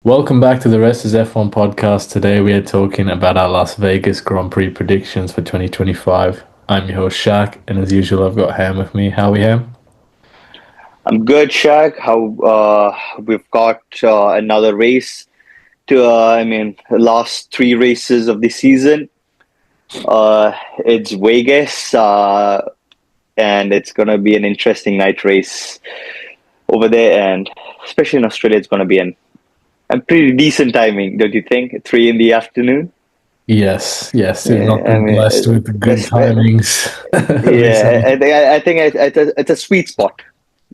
Welcome back to the Rest is F1 podcast. Today we are talking about our Las Vegas Grand Prix predictions for 2025. I'm your host Shaq, and as usual, I've got Ham with me. How are we, Ham? I'm good, Shaq. How we've got another race to the last three races of the season. It's Vegas, and it's gonna be an interesting night race over there, and especially in Australia, it's gonna be a pretty decent timing, don't you think? 3 in the afternoon. Yes, you've Yeah, not been blessed with good that's, timings yeah. recently. I think it's a sweet spot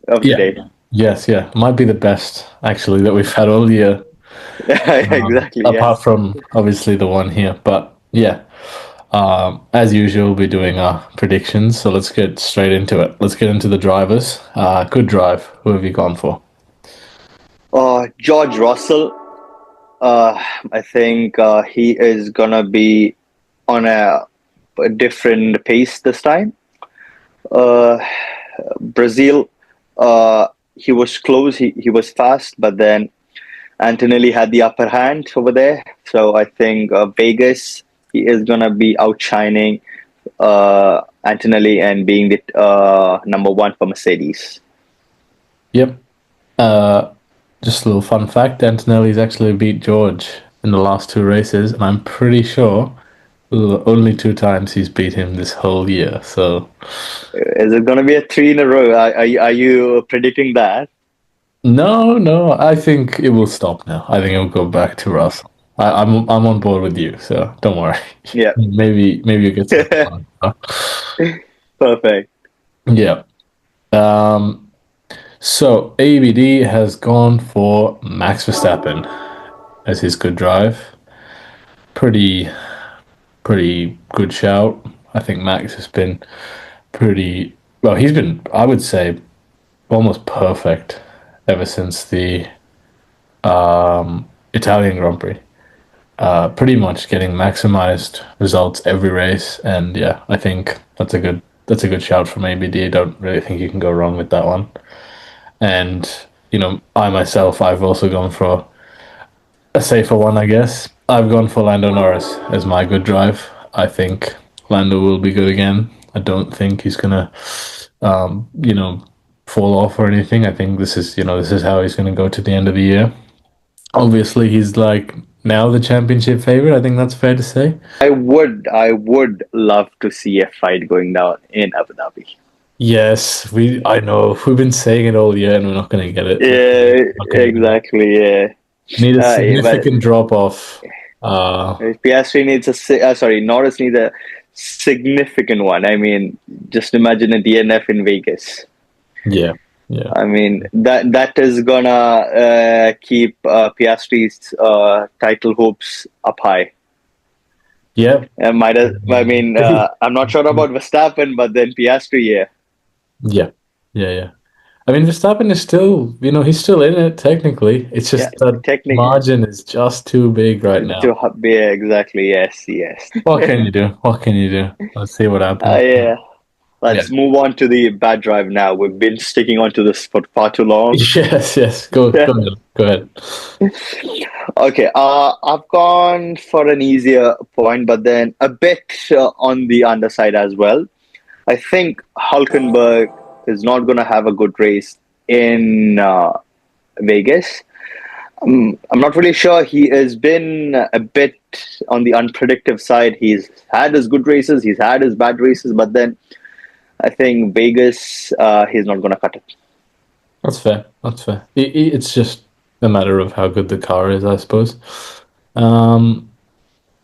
of the Yeah, day. might be the best actually that we've had all year, Exactly. apart Yes. from obviously the one here. But yeah, as usual, we'll be doing our predictions. So let's get straight into it. Let's get into the drivers. Good drive. Who have you gone for? George Russell. I think he is gonna be on a different pace this time. Uh, Brazil, he was close, he was fast, but then Antonelli had the upper hand over there. So I think Vegas, he is gonna be outshining Antonelli and being the number one for Mercedes. Yep. Uh, just a little fun fact: Antonelli's actually beat George in the last two races, and I'm pretty sure the only two times he's beat him this whole year. So Is it gonna be a three in a row? Are you predicting that? no, I think it will stop now. I think it will go back to Russell. I'm on board with you, so don't worry. Yeah. Maybe you get some fun. Perfect. Yeah. Um. So ABD has gone for Max Verstappen as his good drive. Pretty pretty good shout. I think Max has been pretty well. He's been, I would say, almost perfect ever since the Italian Grand Prix. Pretty much getting maximized results every race, and yeah, I think that's a good shout from ABD. I don't really think you can go wrong with that one. And I myself, I've also gone for a safer one, I guess. I've gone for Lando Norris as my good drive. I think Lando will be good again. I don't think he's gonna, um, you know, fall off or anything. I think this is how he's gonna go to the end of the year. Obviously, he's like now the championship favorite. I think that's fair to say. I would love to see a fight going down in Abu Dhabi. Yes, I know we've been saying it all year, and we're not gonna get it. Yeah, Not gonna get it. exactly. Yeah, Need a but significant drop off. Piastri needs Norris needs a significant one. I mean, just imagine a DNF in Vegas. Yeah, yeah, I mean, that is gonna keep Piastri's title hopes up high. yeah. I'm not sure about Verstappen, but then Piastri, yeah. Yeah, yeah. I mean, Verstappen is still, he's still in it technically. It's Yeah, just that technically, margin is just too big right now. yeah, exactly. Yes, yes. What can you do? What can you do? Let's see what happens. Yeah. Yeah. Let's move on to the bad drive now. We've been sticking on to this for far too long. Yes. Go ahead. Go ahead. Okay. I've gone for an easier point, but then a bit on the underside as well. I think Hulkenberg is not going to have a good race in Vegas. I'm not really sure. He has been a bit on the unpredictable side. He's had his good races, he's had his bad races, but then I think Vegas, he's not going to cut it. That's fair. It's just a matter of how good the car is, I suppose. Um,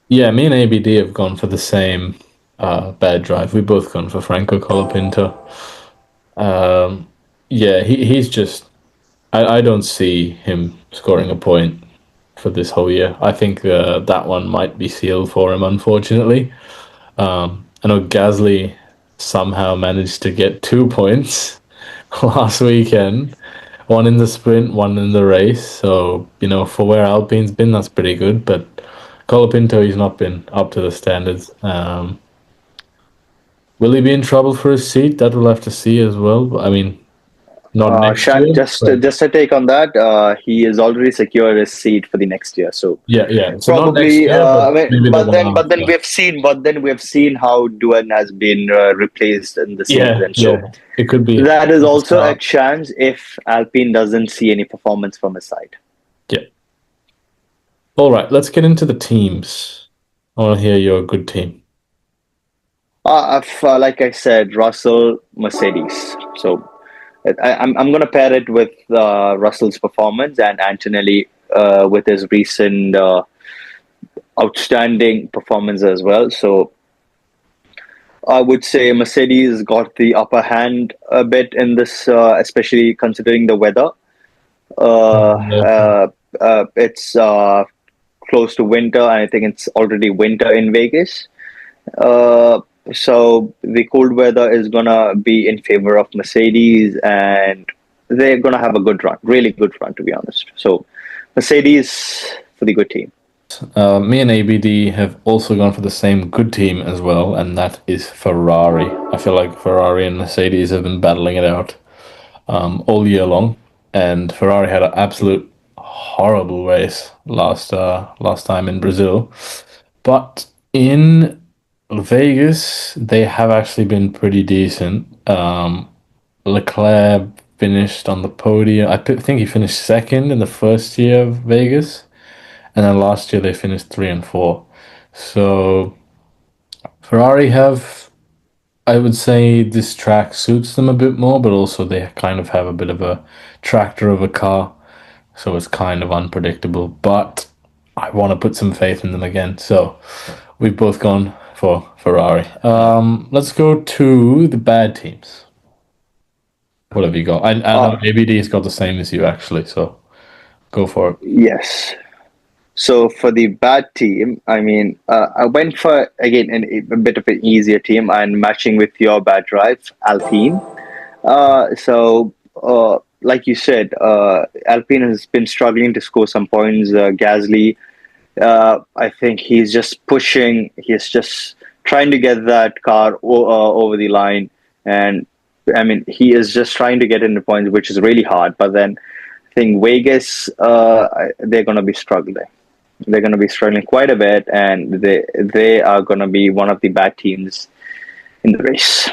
yeah, me and ABD have gone for the same bad drive. We both gone for Franco Colapinto. Yeah, he's just. I don't see him scoring a point for this whole year. I think that one might be sealed for him, unfortunately. I know Gasly somehow managed to get 2 points last weekend, one in the sprint, one in the race. So, for where Alpine's been, that's pretty good. But Colapinto, he's not been up to the standards. Will he be in trouble for his seat? That we'll have to see as well. I mean, Not next Shan, year, just but just a take on that. He has already secured his seat for the next year, so yeah, yeah. So not next probably. year, but I mean, maybe the one but then after. we have seen how Duan has been replaced in the Yeah, season. So yeah. It could be that is at the also a start. chance if Alpine doesn't see any performance from his side. Yeah. All right, let's get into the teams. I want to hear your good team. Like I said, Russell, Mercedes. So I'm going to pair it with Russell's performance and Antonelli with his recent outstanding performance as well. So I would say Mercedes got the upper hand a bit in this, especially considering the weather. Uh, uh, it's close to winter, and I think it's already winter in Vegas. Uh, so the cold weather is gonna be in favor of Mercedes, and they're gonna have a good run, really good run, to be honest. So Mercedes for the good team. Me and ABD have also gone for the same good team as well, and that is Ferrari. I feel like Ferrari and Mercedes have been battling it out all year long, and Ferrari had an absolute horrible race last time in Brazil, but in Vegas they have actually been pretty decent. Leclerc finished on the podium. Think he finished second in the first year of Vegas, and then last year they finished 3 and 4. So Ferrari have, I would say, this track suits them a bit more, but also they kind of have a bit of a tractor of a car, so it's kind of unpredictable. But I want to put some faith in them again, so we've both gone for Ferrari. Let's go to the bad teams. What have you got? I know Uh, ABD's got the same as you actually, so go for it. yes. So for the bad team, I mean, I went for again a bit of an easier team and matching with your bad drive, Alpine. Like you said, Alpine has been struggling to score some points. Gasly, I think he's just pushing. He's just trying to get that car over the line, and I mean, he is just trying to get into points, which is really hard. But then, I think Vegas, they're going to be struggling. They're going to be struggling quite a bit, and they are going to be one of the bad teams in the race.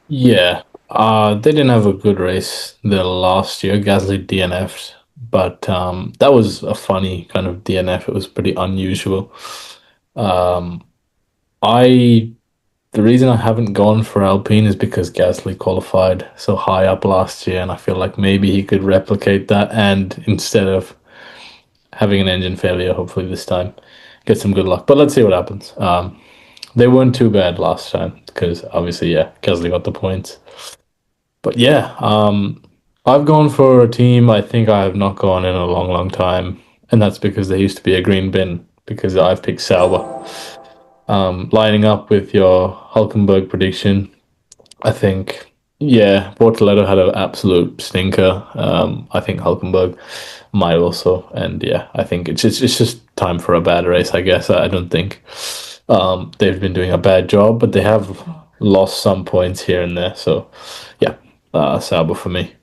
Yeah, they didn't have a good race the last year. Gasly DNF'd, but that was a funny kind of DNF. It was pretty unusual. Um, I The reason I haven't gone for Alpine is because Gasly qualified so high up last year, and I feel like maybe he could replicate that, and instead of having an engine failure, hopefully this time, get some good luck. But let's see what happens. They weren't too bad last time because obviously, yeah, Gasly got the points. But yeah, I've gone for a team I think I have not gone in a long, long time, and that's because there used to be a green bin because I've picked Sauber. Lining up with your Hulkenberg prediction, I think, yeah, Bortoleto had an absolute stinker. I think Hulkenberg might also, and yeah, I think it's just time for a bad race. I guess I don't think they've been doing a bad job, but they have lost some points here and there. So yeah, Sauber for me.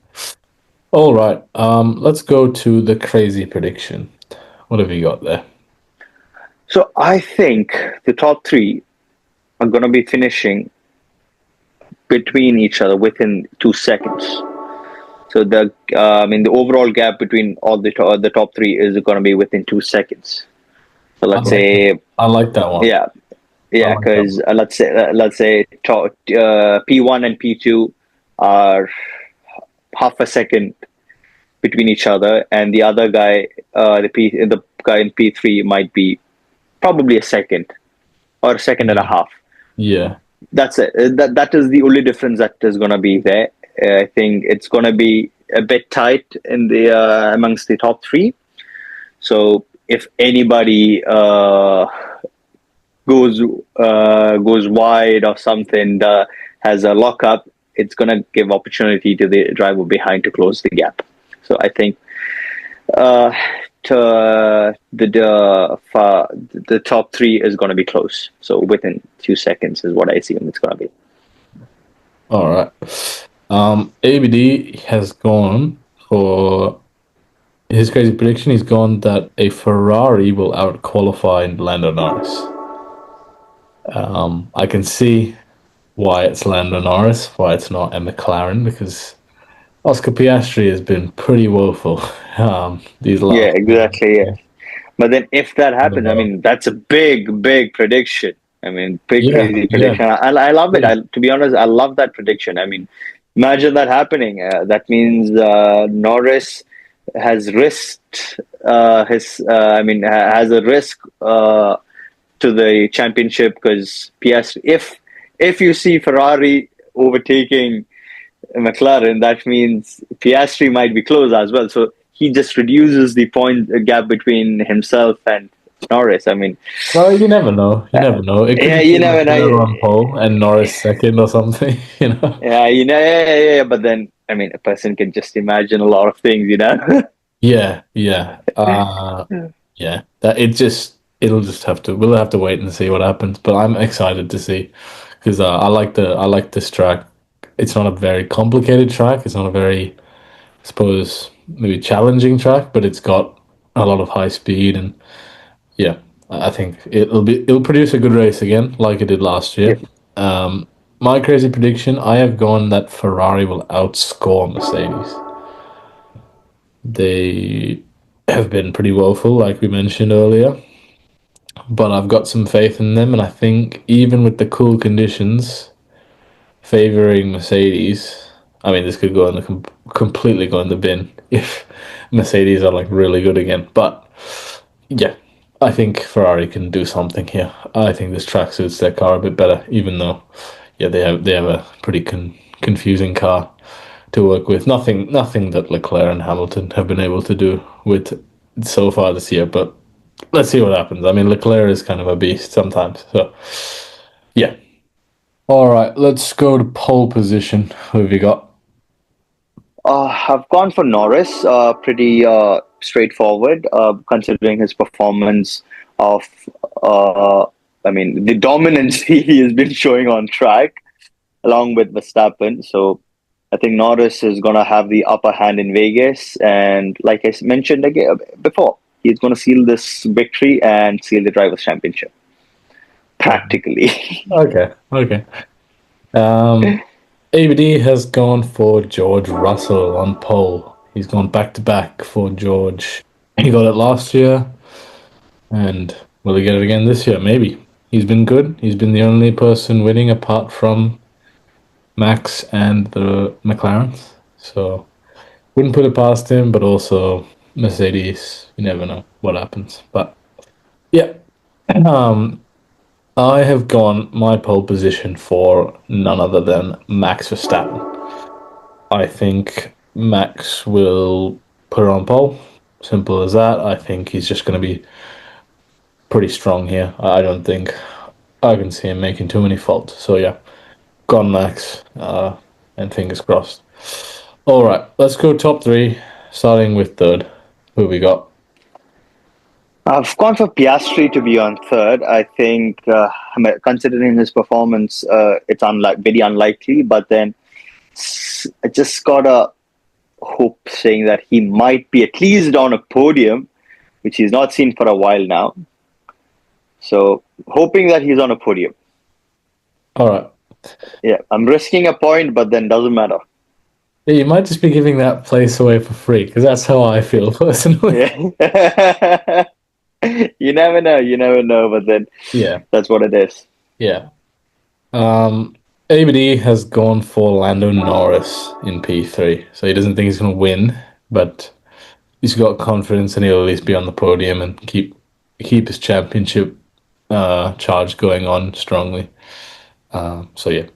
All right, let's go to the crazy prediction. What have you got there? So I think the top three are going to be finishing between each other within 2 seconds. So I mean the overall gap between all the top three is going to be within 2 seconds. So I let's like that. say I like that one. yeah, I yeah, like that because one. let's say P1 and P2 are half a second between each other, and the other guy, the guy in P3 might be probably a second or a second and a Yeah, half. yeah. That's it. That is the only difference that is going to be there. I think it's going to be a bit tight in the amongst the top three. So if anybody goes wide or something, has a lockup, it's going to give opportunity to the driver behind to close the gap. So I think uh, the top three is going to be close. So within 2 seconds is what I assume it's going to be. All right. ABD has gone for his crazy prediction. He's gone that a Ferrari will out qualify Lando Norris. I can see why it's Lando Norris, why it's not a McLaren, because Oscar Piastri has been pretty woeful these Yeah, last exactly. Yeah. But then if that in a happens, I row. mean, that's a big, big prediction. I mean, big Yeah, crazy yeah, prediction. I love it. yeah. To be honest, I love that prediction. I mean, imagine that happening. That means Norris has risked his. I mean, has a risk to the championship because PS. If you see Ferrari overtaking McLaren, that means Piastri might be close as well. So he just reduces the point gap between himself and Norris. I mean, Well, you never know. You never know. It could yeah, be you never know. Leclerc on pole and Norris second or something, you know? Yeah, yeah. But then, I mean, a person can just imagine a lot of things, you know? Yeah, yeah. Yeah. That it'll just have to we'll have to wait and see what happens. But I'm excited to see because I like this track. It's not a very complicated track. It's not a very, I suppose, maybe challenging track, but it's got a lot of high speed and yeah, I think it'll produce a good race again, like it did last Yeah. year. My crazy prediction: I have gone that Ferrari will outscore Mercedes. They have been pretty woeful, like we mentioned earlier, but I've got some faith in them, and I think even with the cool conditions favoring Mercedes, I mean, this could go in the completely go in the bin if Mercedes are like really good again. But yeah, I think Ferrari can do something here. I think this track suits their car a bit better, even though, yeah, they have a pretty confusing car to work with. Nothing that Leclerc and Hamilton have been able to do with so far this year. But let's see what happens. I mean, Leclerc is kind of a beast sometimes. So yeah. All right, let's go to pole position. Who have you got? I've gone for Norris. Pretty straightforward, considering his performance of, uh, I mean, the dominance he has been showing on track, along with Verstappen. So I think Norris is going to have the upper hand in Vegas. And like I mentioned again before, he's going to seal this victory and seal the Drivers' Championship, practically. Okay, okay. Um, ABD has gone for George Russell on pole. He's gone back to back for George. He got it last year, and will he get it again this year? Maybe. He's been good. He's been the only person winning apart from Max and the McLarens. So wouldn't put it past him, but also Mercedes. You never know what happens. But yeah, um, I have gone my pole position for none other than Max Verstappen. I think Max will put it on pole. Simple as that. I think he's just going to be pretty strong here. I don't think I can see him making too many faults. So yeah, gone Max, and fingers crossed. All right, let's go top three, starting with third. Who we got? I've gone for Piastri to be on third. I think, I mean, considering his performance, it's very unlikely. But then I just gotta hope, saying that he might be at least on a podium, which he's not seen for a while now. So hoping that he's on a podium. All right. Yeah, I'm risking a point, but then doesn't matter. Yeah, you might just be giving that place away for free because that's how I feel personally. Yeah. You never know. You never know. But then Yeah, that's what it is. yeah. ABD has gone for Lando Norris in P3, so he doesn't think he's going to win, but he's got confidence and he'll at least be on the podium and keep his championship charge going on strongly. So yeah.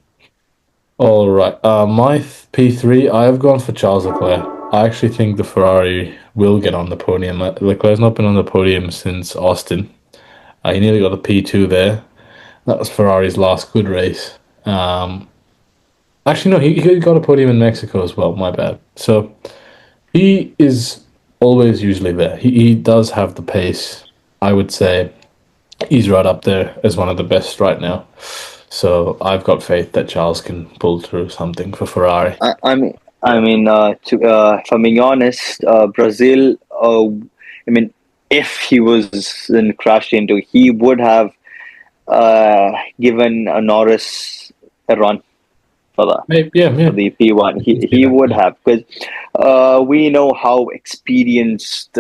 All right. My P3, I have gone for Charles Leclerc. I actually think the Ferrari will get on the podium. Leclerc's not been on the podium since Austin. He nearly got a P2 there. That was Ferrari's last good race. Actually, no, he got a podium in Mexico as well. My bad. So he is always usually there. He does have the pace. I would say he's right up there as one of the best right now. So I've got faith that Charles can pull through something for Ferrari. If I'm being honest, Brazil. I mean, if he was crashed into, he would have given Norris a run for that. Maybe, yeah, For yeah. the P1. I can see He that. would Yeah, have, because we know how experienced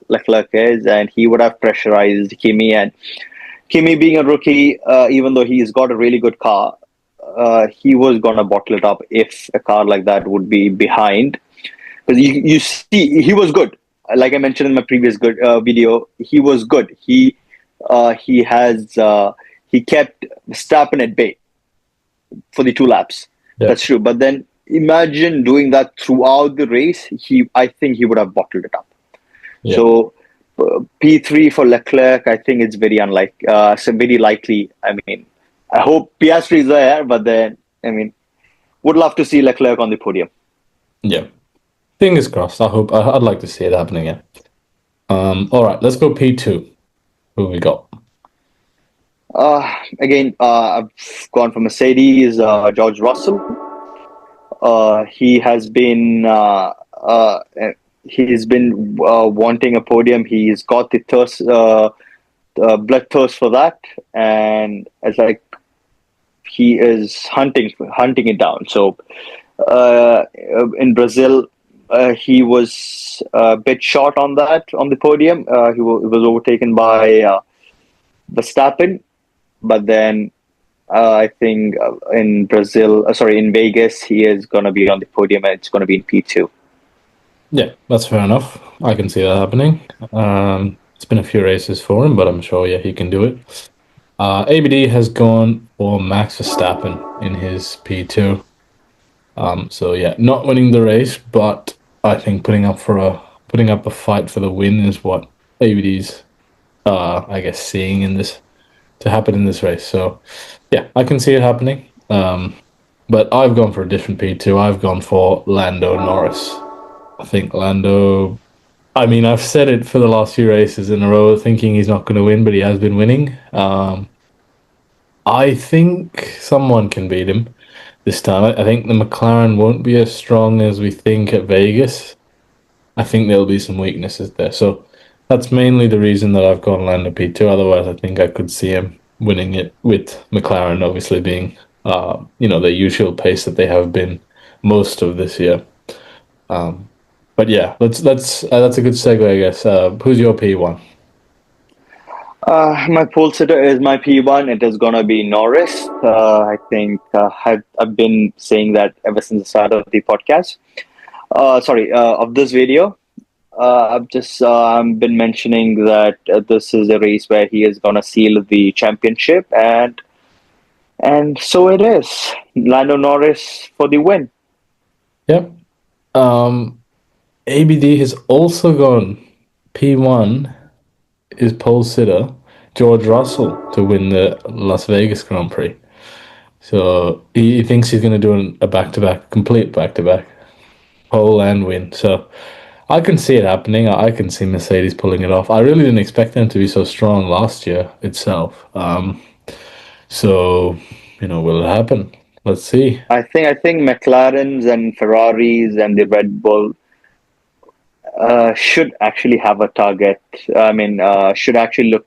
Leclerc is, and he would have pressurized Kimi. And Kimi, being a rookie, even though he's got a really good car, he was gonna bottle it up if a car like that would be behind. Because you see, he was good. Like I mentioned in my previous good video, he was good. He kept Verstappen at bay for the 2 laps. yeah, That's true. But then imagine doing that throughout the race. I think he would have bottled it up. yeah. So P3 for Leclerc, I think it's very so very likely. I mean, I hope Piastri is there, but then I mean, would love to see Leclerc on the podium. Yeah. Fingers crossed. I'd like to see it happening. Yeah. All right, let's go P2. Who we got? Again, I've gone for Mercedes. George Russell. He has been he's been wanting a podium. He's got the thirst, blood thirst for that, and it's like he is hunting it down. So uh, in Brazil, he was a bit short on the podium. He was overtaken by Verstappen, but then I think in Vegas, he is going to be on the podium, and it's going to be in P2. Yeah, that's fair enough. I can see that happening. It's been a few races for him, but I'm sure, yeah, he can do it. ABD has gone for Max Verstappen in his P2. So yeah, not winning the race, but I think putting up a fight for the win is what ABD's I guess seeing in this to happen in this race. So yeah, I can see it happening. But I've gone for a different P2. I've gone for Lando Norris. I think Lando. I mean, I've said it for the last few races in a row, thinking he's not going to win, but he has been winning. I think someone can beat him this time. I think the McLaren won't be as strong as we think at Vegas. I think there'll be some weaknesses there. So that's mainly the reason that I've gone Lando P2. Otherwise, I think I could see him winning it with McLaren obviously being, the usual pace that they have been most of this year. But yeah, that's a good segue, I guess. Who's your P1? My pole sitter is my P1. It is gonna be Norris. I think I've been saying that ever since the start of the podcast. Of this video. I've just been mentioning that this is a race where he is gonna seal the championship, and so it is. Lando Norris for the win. Yep. ABD has also gone P1 is pole sitter George Russell to win the Las Vegas Grand Prix. So he thinks he's going to do a back-to-back, complete back-to-back, pole and win. So I can see it happening. I can see Mercedes pulling it off. I really didn't expect them to be so strong last year itself. So will it happen? Let's see. I think McLarens and Ferraris and the Red Bull should actually have a target. I mean, should actually look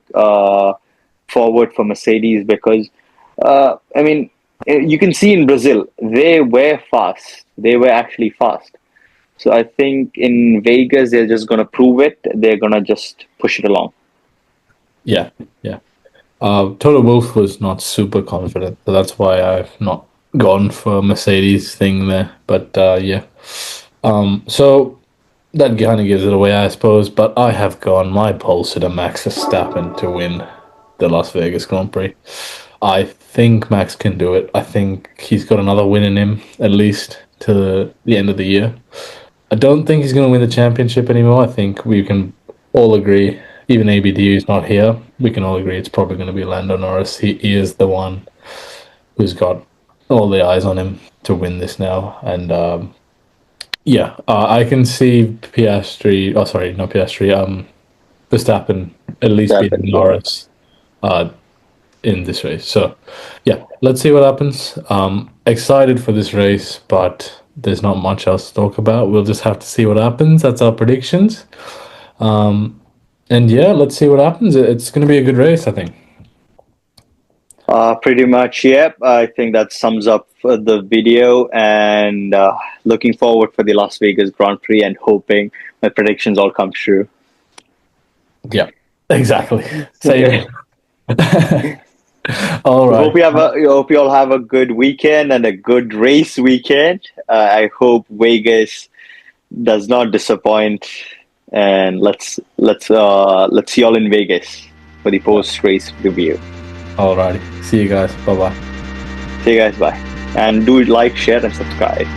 forward for Mercedes, because I mean, you can see in Brazil they were fast. They were actually fast. So I think in Vegas they're just gonna prove it. They're gonna just push it along. Yeah, yeah. Toto Wolff was not super confident, so that's why I've not gone for a Mercedes thing there. But yeah. So that kind of gives it away, I suppose. But I have gone my pole sitter Max Verstappen to win the Las Vegas Grand Prix. I think Max can do it. I think he's got another win in him, at least to the end of the year. I don't think he's going to win the championship anymore. I think we can all agree, even ABD is not here, we can all agree it's probably going to be Lando Norris. He is the one who's got all the eyes on him to win this now. And yeah, I can see Piastri, oh, sorry, not Piastri, Verstappen at least beating Happen, yeah. Norris. Uh, in this race. So, yeah, let's see what happens. Excited for this race, but there's not much else to talk about. We'll just have to see what happens. That's our predictions. And yeah, let's see what happens. It's going to be a good race, I think. Pretty much, yep. I think that sums up the video, and looking forward for the Las Vegas Grand Prix and hoping my predictions all come true. Yeah, exactly. Same. All right. Hope you all have a good weekend and a good race weekend. I hope Vegas does not disappoint, and let's see you all in Vegas for the post race review. All righty. See you guys. Bye bye. See you guys, bye, and do like, share, and subscribe.